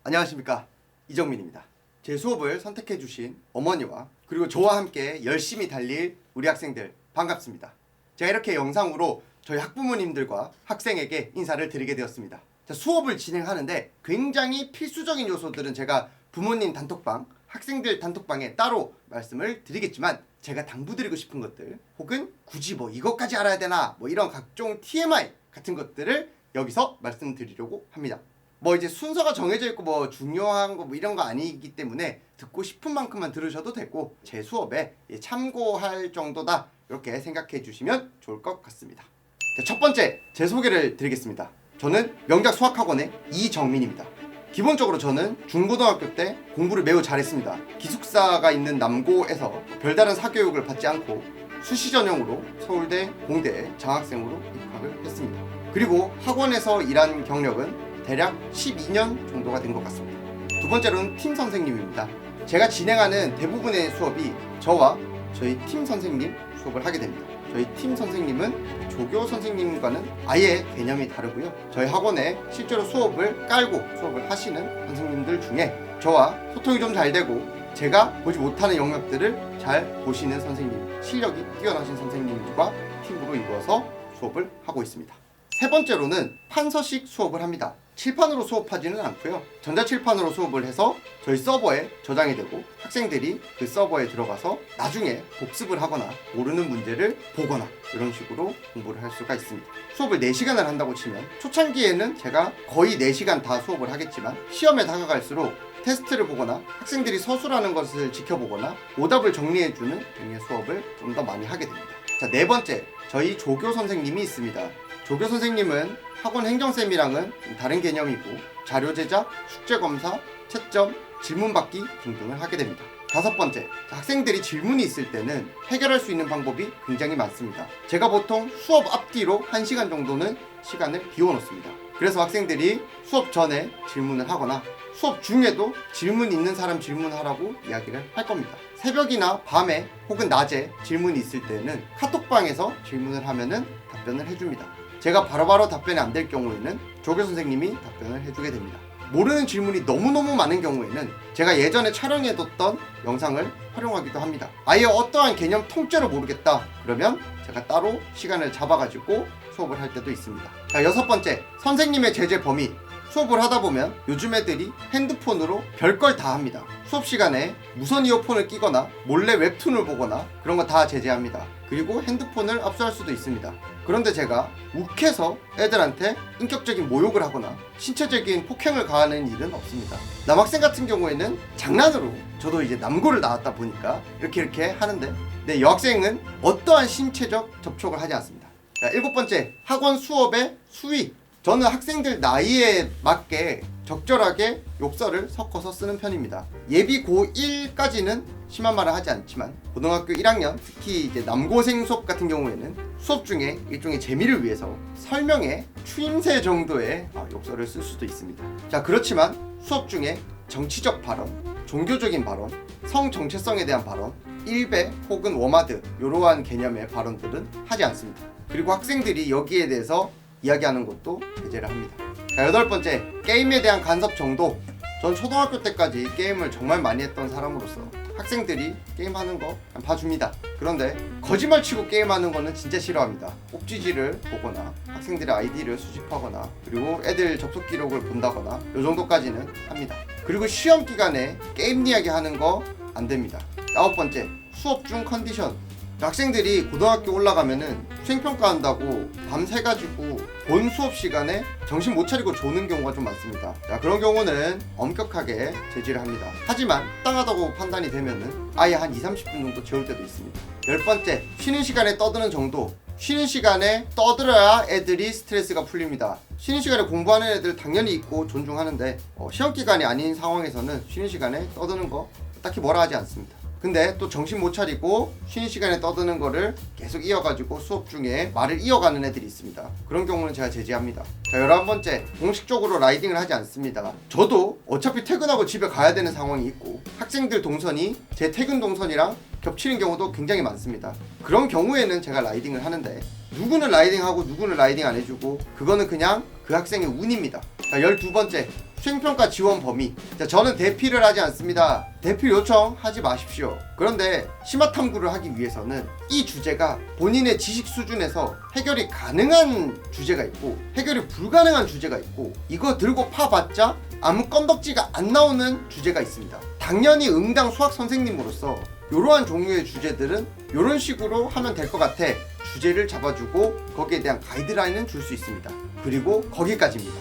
안녕하십니까, 이정민입니다. 제 수업을 선택해 주신 어머니와 그리고 저와 함께 열심히 달릴 우리 학생들 반갑습니다. 제가 이렇게 영상으로 저희 학부모님들과 학생에게 인사를 드리게 되었습니다. 자, 수업을 진행하는데 굉장히 필수적인 요소들은 제가 부모님 단톡방, 학생들 단톡방에 따로 말씀을 드리겠지만, 제가 당부드리고 싶은 것들 혹은 굳이 뭐 이것까지 알아야 되나 뭐 이런 각종 TMI 같은 것들을 여기서 말씀드리려고 합니다. 뭐 이제 순서가 정해져 있고 뭐 중요한 거 뭐 이런 거 아니기 때문에 듣고 싶은 만큼만 들으셔도 되고 제 수업에 참고할 정도다 이렇게 생각해 주시면 좋을 것 같습니다. 첫 번째 제 소개를 드리겠습니다. 저는 명작 수학학원의 이정민입니다. 기본적으로 저는 중고등학교 때 공부를 매우 잘했습니다. 기숙사가 있는 남고에서 별다른 사교육을 받지 않고 수시 전형으로 서울대 공대에 장학생으로 입학을 했습니다. 그리고 학원에서 일한 경력은 대략 12년 정도가 된 것 같습니다. 두 번째로는 팀 선생님입니다. 제가 진행하는 대부분의 수업이 저와 저희 팀 선생님 수업을 하게 됩니다. 저희 팀 선생님은 조교 선생님과는 아예 개념이 다르고요. 저희 학원에 실제로 수업을 깔고 수업을 하시는 선생님들 중에 저와 소통이 좀 잘 되고 제가 보지 못하는 영역들을 잘 보시는 선생님, 실력이 뛰어나신 선생님들과 팀으로 이루어서 수업을 하고 있습니다. 세 번째로는 판서식 수업을 합니다. 칠판으로 수업하지는 않고요. 전자칠판으로 수업을 해서 저희 서버에 저장이 되고 학생들이 그 서버에 들어가서 나중에 복습을 하거나 모르는 문제를 보거나 이런 식으로 공부를 할 수가 있습니다. 수업을 4시간을 한다고 치면 초창기에는 제가 거의 4시간 다 수업을 하겠지만 시험에 다가갈수록 테스트를 보거나 학생들이 서술하는 것을 지켜보거나 오답을 정리해주는 등의 수업을 좀 더 많이 하게 됩니다. 자, 네 번째, 저희 조교 선생님이 있습니다. 조교 선생님은 학원 행정쌤이랑은 다른 개념이고 자료 제작, 숙제 검사, 채점, 질문 받기 등등을 하게 됩니다. 다섯 번째, 학생들이 질문이 있을 때는 해결할 수 있는 방법이 굉장히 많습니다. 제가 보통 수업 앞뒤로 1시간 정도는 시간을 비워놓습니다. 그래서 학생들이 수업 전에 질문을 하거나 수업 중에도 질문 있는 사람 질문하라고 이야기를 할 겁니다. 새벽이나 밤에 혹은 낮에 질문이 있을 때는 카톡방에서 질문을 하면은 답변을 해줍니다. 제가 바로바로 답변이 안 될 경우에는 조교 선생님이 답변을 해주게 됩니다. 모르는 질문이 너무너무 많은 경우에는 제가 예전에 촬영해뒀던 영상을 활용하기도 합니다. 아예 어떠한 개념 통째로 모르겠다 그러면 제가 따로 시간을 잡아가지고 수업을 할 때도 있습니다. 자, 여섯 번째, 선생님의 제재 범위. 수업을 하다 보면 요즘 애들이 핸드폰으로 별걸 다 합니다. 수업 시간에 무선 이어폰을 끼거나 몰래 웹툰을 보거나 그런 거 다 제재합니다. 그리고 핸드폰을 압수할 수도 있습니다. 그런데 제가 욱해서 애들한테 인격적인 모욕을 하거나 신체적인 폭행을 가하는 일은 없습니다. 남학생 같은 경우에는 장난으로, 저도 이제 남고를 나왔다 보니까 이렇게 하는데, 네, 여학생은 어떠한 신체적 접촉을 하지 않습니다. 자, 일곱 번째, 학원 수업의 수위. 저는 학생들 나이에 맞게 적절하게 욕설을 섞어서 쓰는 편입니다. 예비 고1까지는 심한 말을 하지 않지만 고등학교 1학년, 특히 이제 남고생 수업 같은 경우에는 수업 중에 일종의 재미를 위해서 설명에 추임새 정도의 욕설을 쓸 수도 있습니다. 자, 그렇지만 수업 중에 정치적 발언, 종교적인 발언, 성 정체성에 대한 발언, 일배 혹은 워마드 이러한 개념의 발언들은 하지 않습니다. 그리고 학생들이 여기에 대해서 이야기하는 것도 제재를 합니다. 자, 여덟 번째, 게임에 대한 간섭 정도. 전 초등학교 때까지 게임을 정말 많이 했던 사람으로서 학생들이 게임하는 거 봐줍니다. 그런데 거짓말 치고 게임하는 거는 진짜 싫어합니다. 꼭지지를 보거나 학생들의 아이디를 수집하거나 그리고 애들 접속 기록을 본다거나 이 정도까지는 합니다. 그리고 시험 기간에 게임 이야기 하는 거 안 됩니다. 아홉 번째, 수업 중 컨디션. 학생들이 고등학교 올라가면은 수행평가 한다고 밤새가지고 본 수업 시간에 정신 못 차리고 조는 경우가 좀 많습니다. 자, 그런 경우는 엄격하게 제지를 합니다. 하지만 합당하다고 판단이 되면은 아예 한 20-30분 정도 재울 때도 있습니다. 열 번째, 쉬는 시간에 떠드는 정도. 쉬는 시간에 떠들어야 애들이 스트레스가 풀립니다. 쉬는 시간에 공부하는 애들 당연히 있고 존중하는데 시험 기간이 아닌 상황에서는 쉬는 시간에 떠드는 거 딱히 뭐라 하지 않습니다. 근데 또 정신 못 차리고 쉬는 시간에 떠드는 거를 계속 이어가지고 수업 중에 말을 이어가는 애들이 있습니다. 그런 경우는 제가 제지합니다. 자, 11번째, 공식적으로 라이딩을 하지 않습니다. 저도 어차피 퇴근하고 집에 가야 되는 상황이 있고 학생들 동선이 제 퇴근 동선이랑 겹치는 경우도 굉장히 많습니다. 그런 경우에는 제가 라이딩을 하는데 누구는 라이딩하고 누구는 라이딩 안 해주고 그거는 그냥 그 학생의 운입니다. 자, 12번째, 수행평가 지원 범위. 자, 저는 대피를 하지 않습니다. 대피 요청하지 마십시오. 그런데 심화 탐구를 하기 위해서는 이 주제가 본인의 지식 수준에서 해결이 가능한 주제가 있고 해결이 불가능한 주제가 있고 이거 들고 파봤자 아무 건덕지가 안 나오는 주제가 있습니다. 당연히 응당 수학 선생님으로서 이러한 종류의 주제들은 이런 식으로 하면 될 것 같아 주제를 잡아주고 거기에 대한 가이드라인은 줄 수 있습니다. 그리고 거기까지입니다.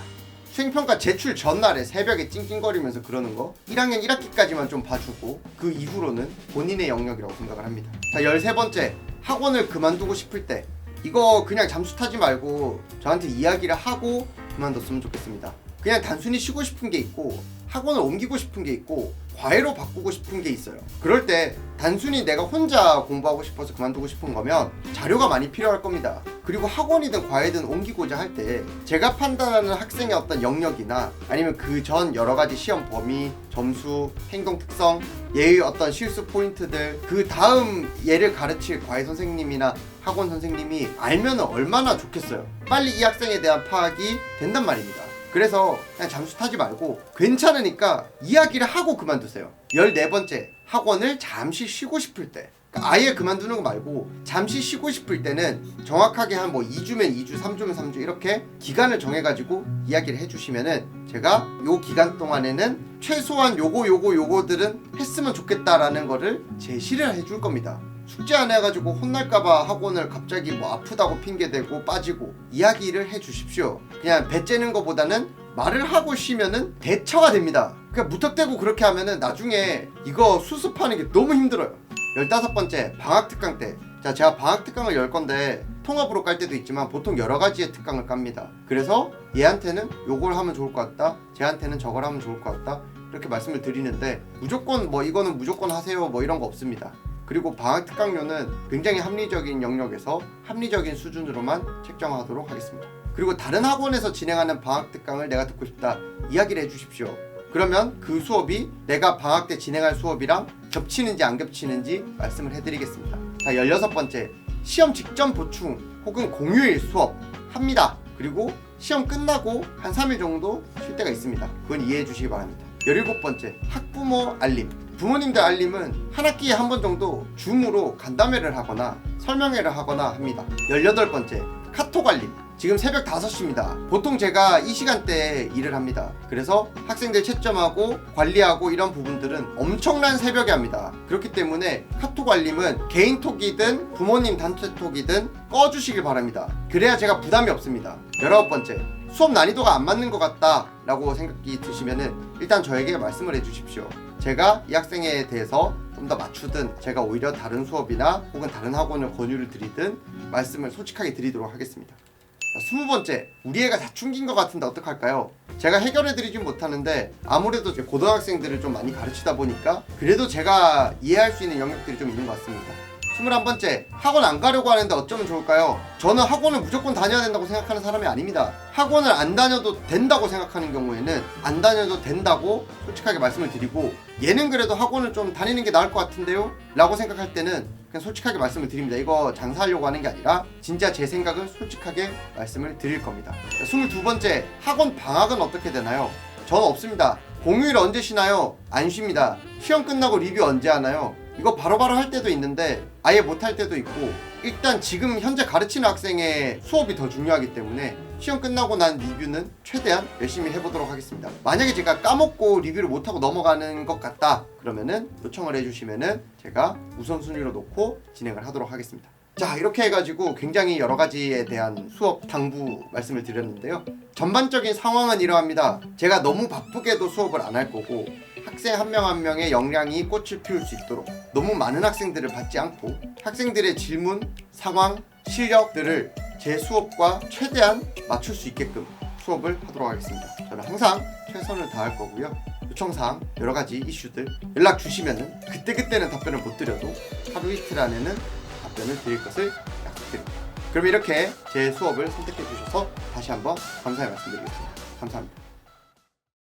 수행평가 제출 전날에 새벽에 찡찡거리면서 그러는 거 1학년 1학기까지만 좀 봐주고 그 이후로는 본인의 영역이라고 생각을 합니다. 자, 13번째, 학원을 그만두고 싶을 때 이거 그냥 잠수 타지 말고 저한테 이야기를 하고 그만뒀으면 좋겠습니다. 그냥 단순히 쉬고 싶은 게 있고 학원을 옮기고 싶은 게 있고 과외로 바꾸고 싶은 게 있어요. 그럴 때 단순히 내가 혼자 공부하고 싶어서 그만두고 싶은 거면 자료가 많이 필요할 겁니다. 그리고 학원이든 과외든 옮기고자 할 때 제가 판단하는 학생의 어떤 영역이나 아니면 그 전 여러 가지 시험 범위, 점수, 행동 특성, 얘의 어떤 실수 포인트들 그 다음 얘를 가르칠 과외 선생님이나 학원 선생님이 알면 얼마나 좋겠어요. 빨리 이 학생에 대한 파악이 된단 말입니다. 그래서 그냥 잠수 타지 말고 괜찮으니까 이야기를 하고 그만두세요. 14번째, 학원을 잠시 쉬고 싶을 때 그러니까 아예 그만두는 거 말고 잠시 쉬고 싶을 때는 정확하게 한 뭐 2주면 2주, 3주면 3주 이렇게 기간을 정해가지고 이야기를 해주시면은 제가 요 기간 동안에는 최소한 요거들은 했으면 좋겠다라는 거를 제시를 해줄 겁니다. 숙제 안 해가지고 혼날까봐 학원을 갑자기 뭐 아프다고 핑계대고 빠지고 이야기를 해주십시오. 그냥 배째는 것보다는 말을 하고 쉬면은 대처가 됩니다. 그냥 무턱대고 그렇게 하면은 나중에 이거 수습하는 게 너무 힘들어요. 15번째, 방학특강 때. 자, 제가 방학특강을 열 건데 통합으로 깔 때도 있지만 보통 여러 가지의 특강을 깝니다. 그래서 얘한테는 요걸 하면 좋을 것 같다, 쟤한테는 저걸 하면 좋을 것 같다 이렇게 말씀을 드리는데 무조건 뭐 이거는 무조건 하세요 뭐 이런 거 없습니다. 그리고 방학특강료는 굉장히 합리적인 영역에서 합리적인 수준으로만 책정하도록 하겠습니다. 그리고 다른 학원에서 진행하는 방학특강을 내가 듣고 싶다 이야기를 해주십시오. 그러면 그 수업이 내가 방학 때 진행할 수업이랑 겹치는지 안 겹치는지 말씀을 해드리겠습니다. 자, 16번째, 시험 직전 보충 혹은 공휴일 수업 합니다. 그리고 시험 끝나고 한 3일 정도 쉴 때가 있습니다. 그건 이해해 주시기 바랍니다. 17번째, 학부모 알림. 부모님들 알림은 한 학기에 한 번 정도 줌으로 간담회를 하거나 설명회를 하거나 합니다. 18번째, 카톡 알림. 지금 새벽 5시입니다. 보통 제가 이 시간대에 일을 합니다. 그래서 학생들 채점하고 관리하고 이런 부분들은 엄청난 새벽에 합니다. 그렇기 때문에 카톡 알림은 개인톡이든 부모님 단체톡이든 꺼주시길 바랍니다. 그래야 제가 부담이 없습니다. 19번째, 수업 난이도가 안 맞는 것 같다 라고 생각이 드시면은 일단 저에게 말씀을 해주십시오. 제가 이 학생에 대해서 좀 더 맞추든 제가 오히려 다른 수업이나 혹은 다른 학원을 권유를 드리든 말씀을 솔직하게 드리도록 하겠습니다. 자, 20번째, 우리 애가 사춘기인 것 같은데 어떡할까요? 제가 해결해드리진 못하는데 아무래도 제 고등학생들을 좀 많이 가르치다 보니까 그래도 제가 이해할 수 있는 영역들이 좀 있는 것 같습니다. 21번째, 학원 안 가려고 하는데 어쩌면 좋을까요? 저는 학원을 무조건 다녀야 된다고 생각하는 사람이 아닙니다. 학원을 안 다녀도 된다고 생각하는 경우에는 안 다녀도 된다고 솔직하게 말씀을 드리고, 얘는 그래도 학원을 좀 다니는 게 나을 것 같은데요? 라고 생각할 때는 그냥 솔직하게 말씀을 드립니다. 이거 장사하려고 하는 게 아니라 진짜 제 생각을 솔직하게 말씀을 드릴 겁니다. 22번째, 학원 방학은 어떻게 되나요? 저는 없습니다. 공휴일 언제 쉬나요? 안 쉽니다. 시험 끝나고 리뷰 언제 하나요? 이거 바로바로 할 때도 있는데 아예 못 할 때도 있고, 일단 지금 현재 가르치는 학생의 수업이 더 중요하기 때문에 시험 끝나고 난 리뷰는 최대한 열심히 해보도록 하겠습니다. 만약에 제가 까먹고 리뷰를 못하고 넘어가는 것 같다 그러면은 요청을 해주시면은 제가 우선순위로 놓고 진행을 하도록 하겠습니다. 자, 이렇게 해가지고 굉장히 여러 가지에 대한 수업 당부 말씀을 드렸는데요. 전반적인 상황은 이러합니다. 제가 너무 바쁘게도 수업을 안 할 거고, 학생 한 명 한 명의 역량이 꽃을 피울 수 있도록 너무 많은 학생들을 받지 않고 학생들의 질문, 상황, 실력들을 제 수업과 최대한 맞출 수 있게끔 수업을 하도록 하겠습니다. 저는 항상 최선을 다할 거고요. 요청사항, 여러 가지 이슈들 연락 주시면은 그때그때는 답변을 못 드려도 하루 이틀 안에는 답변을 드릴 것을 약속드립니다. 그럼 이렇게 제 수업을 선택해 주셔서 다시 한번 감사의 말씀드리겠습니다. 감사합니다.